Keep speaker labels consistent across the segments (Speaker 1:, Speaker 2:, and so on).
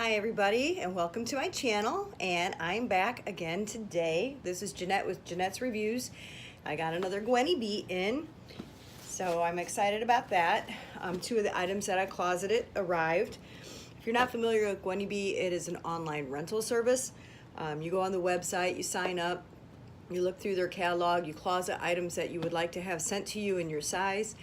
Speaker 1: Hi everybody, and welcome to my channel, and I'm back again today. This is Jeanette with Jeanette's Reviews. I got another Gwynnie Bee in, so I'm excited about that. Two of the items that I closeted arrived. If you're not familiar with Gwynnie Bee, it is an online rental service. You go on the website, you sign up, you look through their catalog, you closet items that you would like to have sent to you in your size.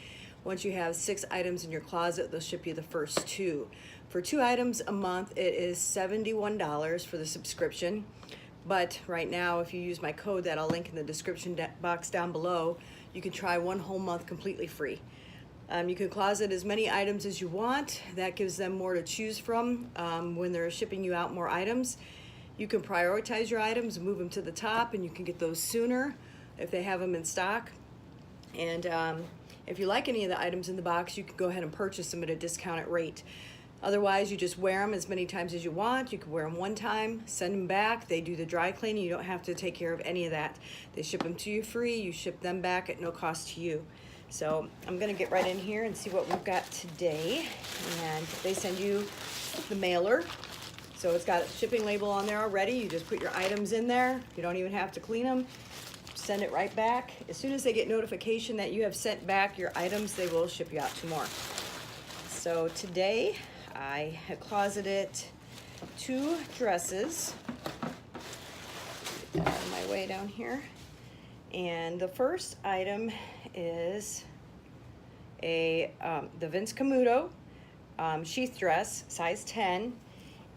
Speaker 1: Once you have 6 items in your closet, they'll ship you the first 2. For 2 items a month, it is $71 for the subscription. But right now, if you use my code that I'll link in the description box down below, you can try 1 whole month completely free. You can closet as many items as you want. That gives them more to choose from when they're shipping you out more items. You can prioritize your items and move them to the top, and you can get those sooner if they have them in stock. And if you like any of the items in the box, you can go ahead and purchase them at a discounted rate. Otherwise, you just wear them as many times as you want. You can wear them one time, send them back. They do the dry cleaning. You don't have to take care of any of that. They ship them to you free. You ship them back at no cost to you. So I'm gonna get right in here and see what we've got today. And they send you the mailer. So it's got a shipping label on there already. You just put your items in there. You don't even have to clean them. Send it right back. As soon as they get notification that you have sent back your items, they will ship you out 2 more. So today I have closeted 2 dresses. Get that out of my way down here. And the first item is the Vince Camuto sheath dress, size 10.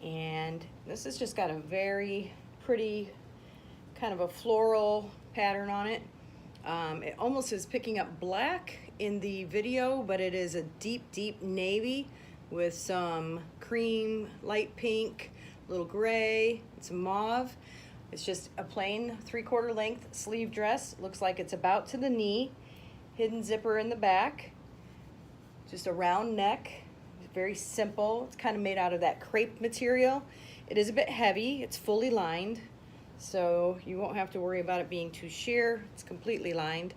Speaker 1: And this has just got a very pretty kind of a floral pattern on it. It almost is picking up black in the video, but it is a deep navy with some cream, light pink, little gray, and some mauve. It's just a plain 3/4 length sleeve dress. Looks like it's about to the knee. Hidden zipper in the back. Just a round neck. Very simple. It's kind of made out of that crepe material. It is a bit heavy. It's fully lined, so you won't have to worry about it being too sheer. It's completely lined.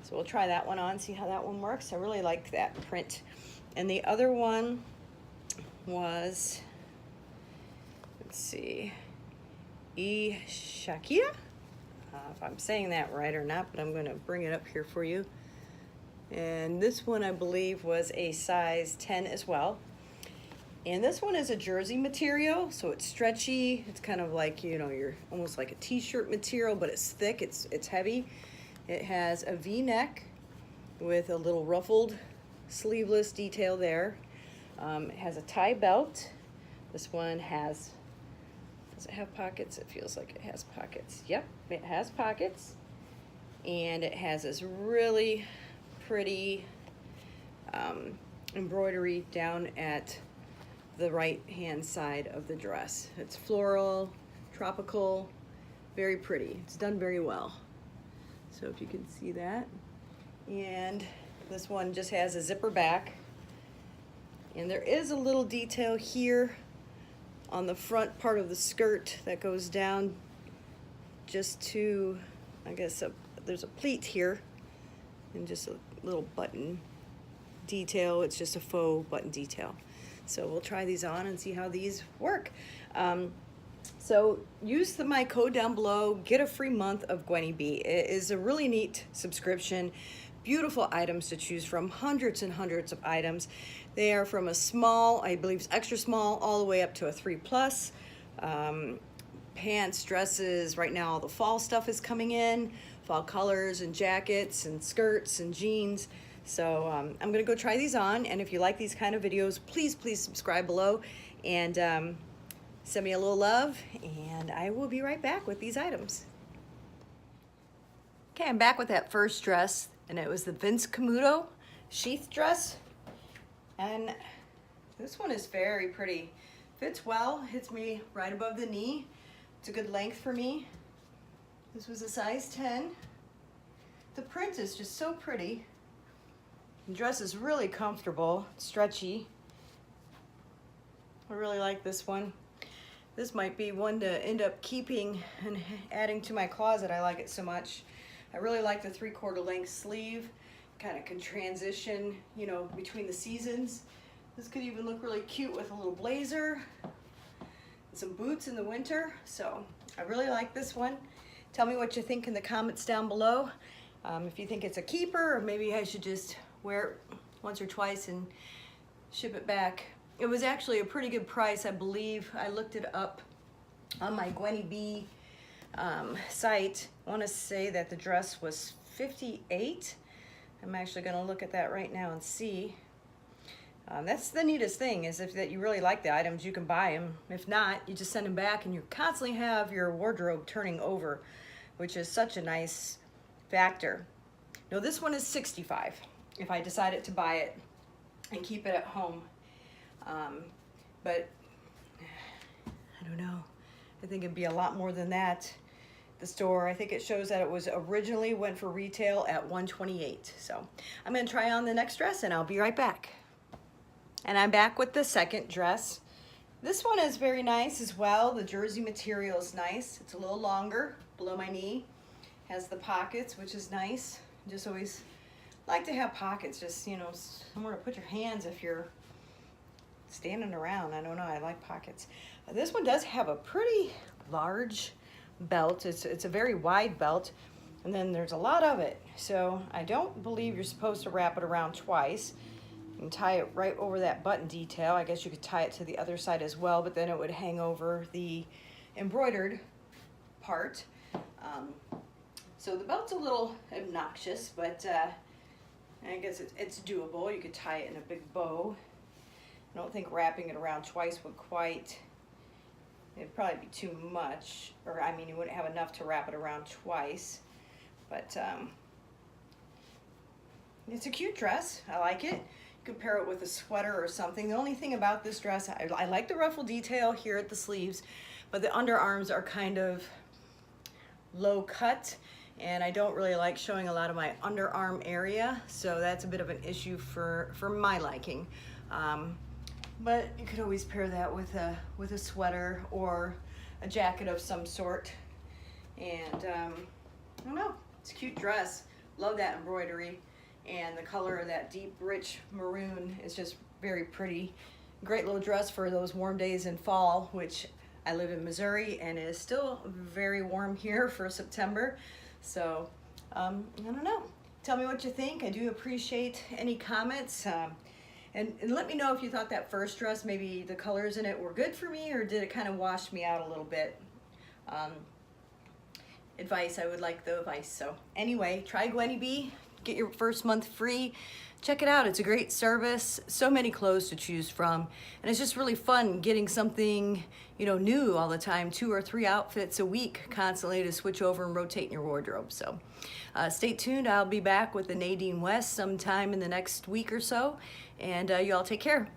Speaker 1: So we'll try that one on, see how that one works. I really like that print. And the other one was, let's see, eShakti. If I'm saying that right or not, but I'm going to bring it up here for you. And this one, I believe, was a size 10 as well. And this one is a jersey material, so it's stretchy. It's kind of like, you know, you're almost like a t-shirt material, but it's thick, it's heavy. It has a V-neck with a little ruffled sleeveless detail there. It has a tie belt. This one has, does it have pockets? It feels like it has pockets. Yep, it has pockets. And it has this really pretty embroidery down at the right hand side of the dress. It's floral, tropical, very pretty. It's done very well. So if you can see that. And this one just has a zipper back. And there is a little detail here on the front part of the skirt that goes down just to, I guess, there's a pleat here and just a little button detail. It's just a faux button detail. So we'll try these on and see how these work. So use my code down below, get a free month of Gwynnie Bee. It is a really neat subscription. Beautiful items to choose from, hundreds and hundreds of items. They are from a small, I believe it's extra small, all the way up to a 3+. Pants, dresses, right now all the fall stuff is coming in, fall colors and jackets and skirts and jeans. So I'm gonna go try these on, and if you like these kind of videos, please subscribe below and send me a little love, and I will be right back with these items. Okay, I'm back with that first dress, and it was the Vince Camuto sheath dress. And this one is very pretty. Fits well, hits me right above the knee. It's a good length for me. This was a size 10. The print is just so pretty. The dress is really comfortable, stretchy. I really like this one. This might be one to end up keeping and adding to my closet. I like it so much. I really like the 3/4 length sleeve. Kind of can transition, you know, between the seasons. This could even look really cute with a little blazer. some boots in the winter. So I really like this one. Tell me what you think in the comments down below. If you think it's a keeper, or maybe I should just wear it once or twice and ship it back. It was actually a pretty good price, I believe. I looked it up on my Gwynnie Bee site. I want to say that the dress was $58. I'm actually going to look at that right now and see. That's the neatest thing, is if that you really like the items, you can buy them. If not, you just send them back, and you constantly have your wardrobe turning over, which is such a nice factor. No, this one is $65 if I decided to buy it and keep it at home. But I don't know. I think it'd be a lot more than that. The store, I think it shows that it was originally went for retail at $128. So I'm gonna try on the next dress and I'll be right back. And I'm back with the second dress. This one is very nice as well. The jersey material is nice. It's a little longer, below my knee. Has the pockets, which is nice. Just always like to have pockets, just, you know, somewhere to put your hands if you're standing around. I don't know, I like pockets. This one does have a pretty large belt. It's a very wide belt, and then there's a lot of it. So I don't believe you're supposed to wrap it around twice. You can tie it right over that button detail. I guess you could tie it to the other side as well, but then it would hang over the embroidered part. So the belt's a little obnoxious, but I guess it's doable. You could tie it in a big bow. I don't think wrapping it around twice would quite, it'd probably be too much, or I mean, you wouldn't have enough to wrap it around twice. But it's a cute dress. I like it. You could pair it with a sweater or something. The only thing about this dress, I like the ruffle detail here at the sleeves, but the underarms are kind of low cut, and I don't really like showing a lot of my underarm area, so that's a bit of an issue for my liking. But you could always pair that with a sweater or a jacket of some sort. And I don't know, it's a cute dress. Love that embroidery, and the color of that deep, rich maroon is just very pretty. Great little dress for those warm days in fall, which I live in Missouri, and it is still very warm here for September. So I don't know. Tell me what you think. I do appreciate any comments. And let me know if you thought that first dress, maybe the colors in it were good for me, or did it kind of wash me out a little bit. Advice, I would like the advice. So anyway, try Gwynnie Bee, get your first month free. Check it out, it's a great service. So many clothes to choose from. And it's just really fun getting something, you know, new all the time, 2 or 3 outfits a week constantly to switch over and rotate in your wardrobe. So stay tuned, I'll be back with the Nadine West sometime in the next week or so. And you all take care.